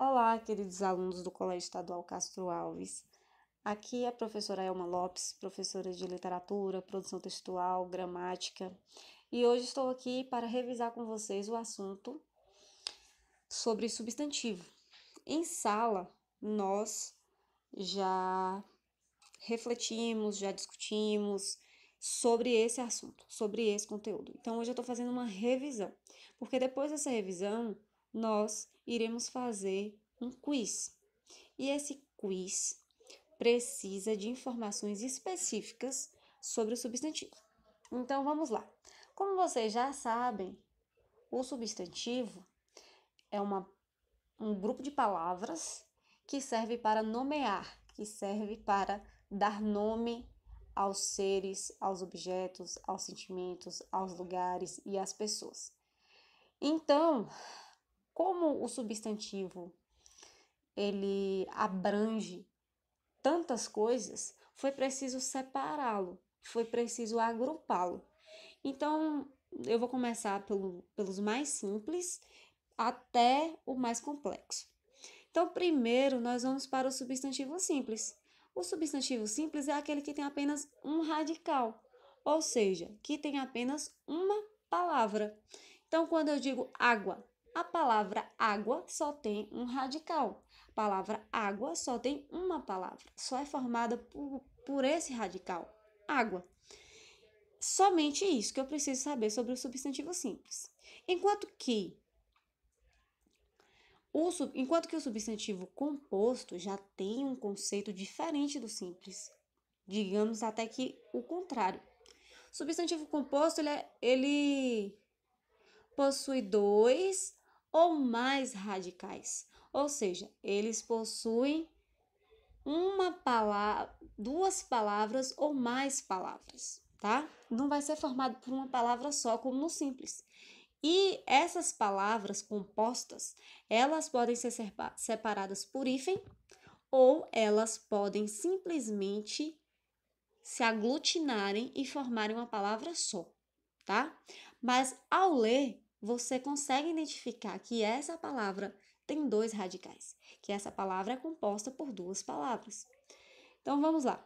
Olá, queridos alunos do Colégio Estadual Castro Alves. Aqui é a professora Elma Lopes, professora de literatura, produção textual, gramática, e hoje estou aqui para revisar com vocês o assunto sobre substantivo. Em sala, nós já refletimos, já discutimos sobre esse assunto, sobre esse conteúdo. Então, hoje eu estou fazendo uma revisão, porque depois dessa revisão, nós iremos fazer um quiz. E esse quiz precisa de informações específicas sobre o substantivo. Então, vamos lá. Como vocês já sabem, o substantivo é um grupo de palavras que serve para nomear, que serve para dar nome aos seres, aos objetos, aos sentimentos, aos lugares e às pessoas. Então, como o substantivo ele abrange tantas coisas, foi preciso separá-lo, foi preciso agrupá-lo. Então, eu vou começar pelos mais simples até o mais complexo. Então, primeiro, nós vamos para o substantivo simples. O substantivo simples é aquele que tem apenas um radical, ou seja, que tem apenas uma palavra. Então, quando eu digo água, a palavra água só tem um radical. A palavra água só tem uma palavra, só é formada por esse radical, água. Somente isso que eu preciso saber sobre o substantivo simples. Enquanto que o substantivo composto já tem um conceito diferente do simples. Digamos até que o contrário. O substantivo composto ele possui dois ou mais radicais. Ou seja, eles possuem duas palavras ou mais palavras, tá? Não vai ser formado por uma palavra só, como no simples. E essas palavras compostas, elas podem ser separadas por hífen ou elas podem simplesmente se aglutinarem e formarem uma palavra só, tá? Mas ao ler, você consegue identificar que essa palavra tem dois radicais, que essa palavra é composta por duas palavras. Então vamos lá.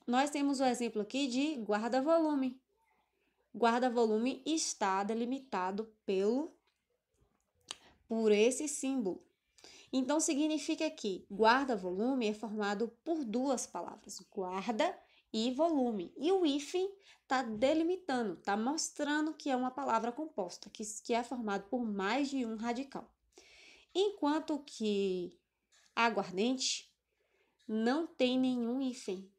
Nós temos o exemplo aqui de guarda-volume. Guarda-volume está delimitado por esse símbolo. Então, significa que guarda-volume é formado por duas palavras, guarda e volume. E o hífen está delimitando, está mostrando que é uma palavra composta, que é formado por mais de um radical. Enquanto que aguardente não tem nenhum hífen,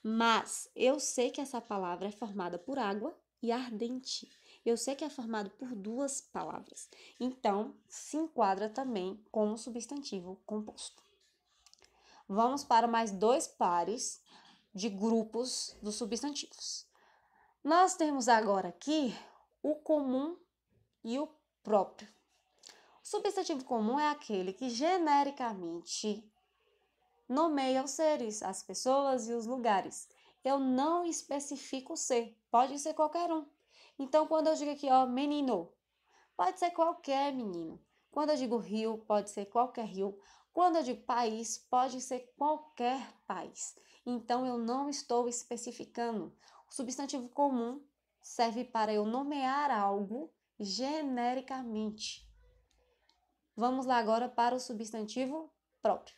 mas eu sei que essa palavra é formada por água e ardente. Eu sei que é formado por duas palavras. Então, se enquadra também como substantivo composto. Vamos para mais dois pares de grupos dos substantivos. Nós temos agora aqui o comum e o próprio. O substantivo comum é aquele que genericamente nomeia os seres, as pessoas e os lugares. Eu não especifico o ser, pode ser qualquer um. Então, quando eu digo aqui, ó, menino, pode ser qualquer menino. Quando eu digo rio, pode ser qualquer rio. Quando eu digo país, pode ser qualquer país. Então, eu não estou especificando. O substantivo comum serve para eu nomear algo genericamente. Vamos lá agora para o substantivo próprio.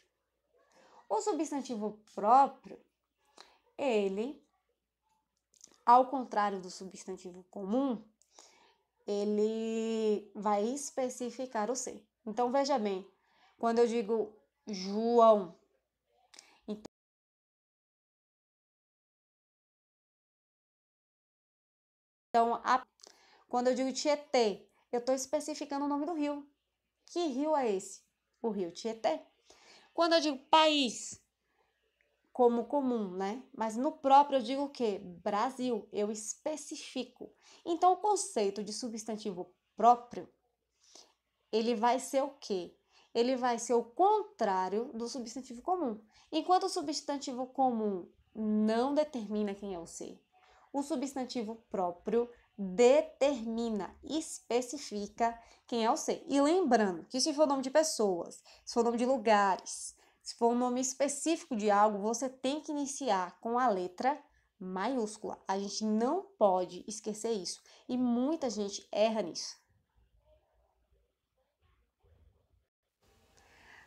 O substantivo próprio, ele, ao contrário do substantivo comum, ele vai especificar o ser. Então, veja bem, quando eu digo João, então, quando eu digo Tietê, eu estou especificando o nome do rio. Que rio é esse? O rio Tietê. Quando eu digo país, como comum, né? Mas no próprio eu digo o quê? Brasil, eu especifico. Então, o conceito de substantivo próprio, ele vai ser o quê? Ele vai ser o contrário do substantivo comum. Enquanto o substantivo comum não determina quem é o ser, o substantivo próprio determina, especifica quem é o ser. E lembrando que se for nome de pessoas, se for nome de lugares, se for um nome específico de algo, você tem que iniciar com a letra maiúscula. A gente não pode esquecer isso. E muita gente erra nisso.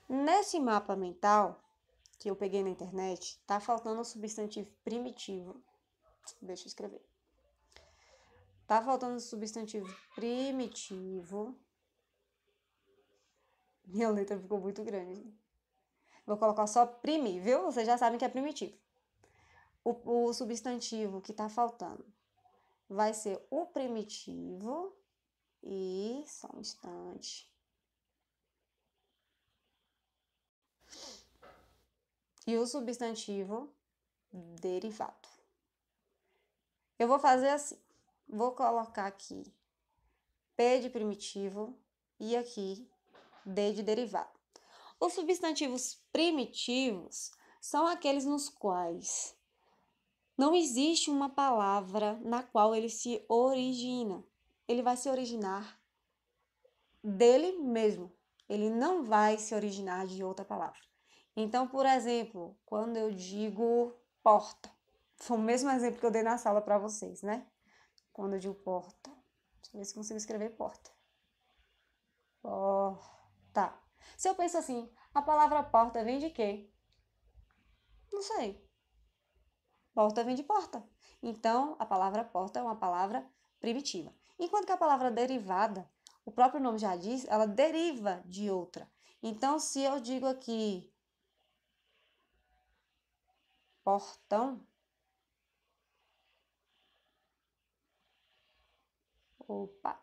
Nesse mapa mental que eu peguei na internet, tá faltando o substantivo primitivo. Deixa eu escrever. Tá faltando o substantivo primitivo. Minha letra ficou muito grande. Vou colocar só primi, viu? Vocês já sabem que é primitivo. O substantivo que tá faltando vai ser o primitivo e... só um instante. E o substantivo derivado. Eu vou fazer assim. Vou colocar aqui P de primitivo e aqui D de derivado. Os substantivos primitivos são aqueles nos quais não existe uma palavra na qual ele se origina. Ele vai se originar dele mesmo. Ele não vai se originar de outra palavra. Então, por exemplo, quando eu digo porta, foi o mesmo exemplo que eu dei na sala para vocês, né? Quando eu digo porta, deixa eu ver se consigo escrever porta. Porta. Se eu penso assim, a palavra porta vem de quê? Não sei. Porta vem de porta. Então, a palavra porta é uma palavra primitiva. Enquanto que a palavra derivada, o próprio nome já diz, ela deriva de outra. Então, se eu digo aqui portão, opa.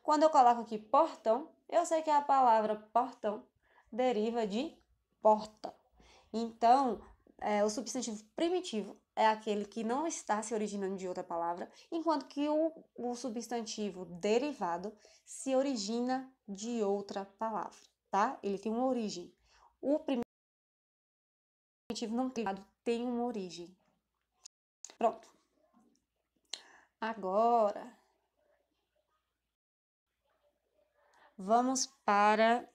Quando eu coloco aqui portão, eu sei que a palavra portão deriva de porta. Então, o substantivo primitivo é aquele que não está se originando de outra palavra, enquanto que o substantivo derivado se origina de outra palavra, tá? Ele tem uma origem. O primitivo não derivado tem uma origem. Pronto. Agora, vamos para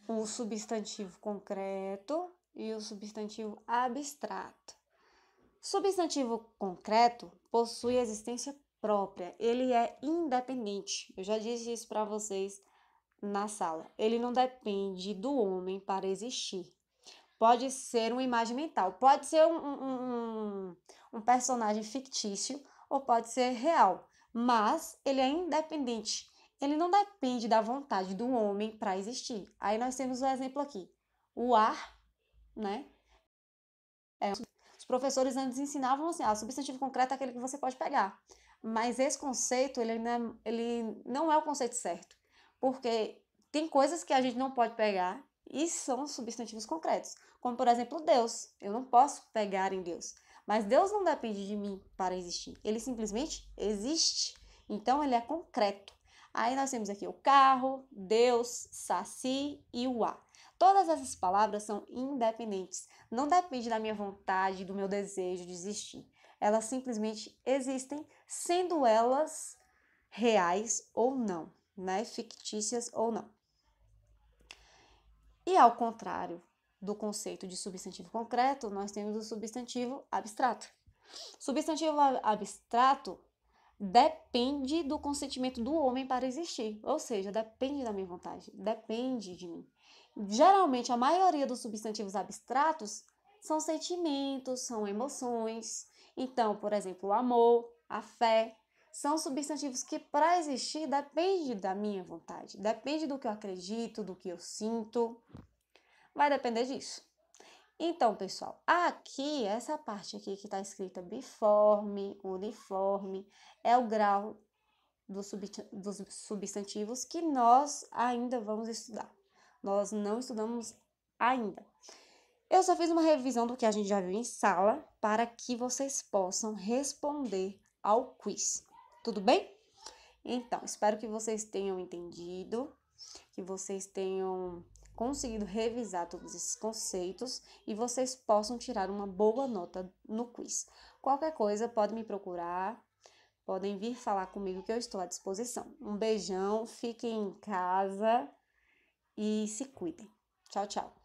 o substantivo concreto e o substantivo abstrato. Substantivo concreto possui existência própria, ele é independente. Eu já disse isso para vocês na sala. Ele não depende do homem para existir. Pode ser uma imagem mental, pode ser um personagem fictício ou pode ser real, mas ele é independente. Ele não depende da vontade do homem para existir. Aí nós temos o exemplo aqui. O ar, né? Os professores antes ensinavam assim, substantivo concreto é aquele que você pode pegar. Mas esse conceito, ele não é o conceito certo. Porque tem coisas que a gente não pode pegar e são substantivos concretos. Como, por exemplo, Deus. Eu não posso pegar em Deus. Mas Deus não depende de mim para existir. Ele simplesmente existe. Então, ele é concreto. Aí nós temos aqui o carro, Deus, Saci e o ar. Todas essas palavras são independentes. Não depende da minha vontade, do meu desejo de existir. Elas simplesmente existem, sendo elas reais ou não, né? Fictícias ou não. E ao contrário do conceito de substantivo concreto, nós temos o substantivo abstrato. Substantivo abstrato depende do consentimento do homem para existir, ou seja, depende da minha vontade, depende de mim. Geralmente, a maioria dos substantivos abstratos são sentimentos, são emoções. Então, por exemplo, o amor, a fé, são substantivos que, para existir, depende da minha vontade, depende do que eu acredito, do que eu sinto. Vai depender disso. Então, pessoal, aqui, essa parte aqui que está escrita biforme, uniforme, é o grau dos substantivos que nós ainda vamos estudar. Nós não estudamos ainda. Eu só fiz uma revisão do que a gente já viu em sala para que vocês possam responder ao quiz. Tudo bem? Então, espero que vocês tenham entendido, que vocês tenham conseguido revisar todos esses conceitos e vocês possam tirar uma boa nota no quiz. Qualquer coisa, pode me procurar, podem vir falar comigo que eu estou à disposição. Um beijão, fiquem em casa e se cuidem. Tchau, tchau.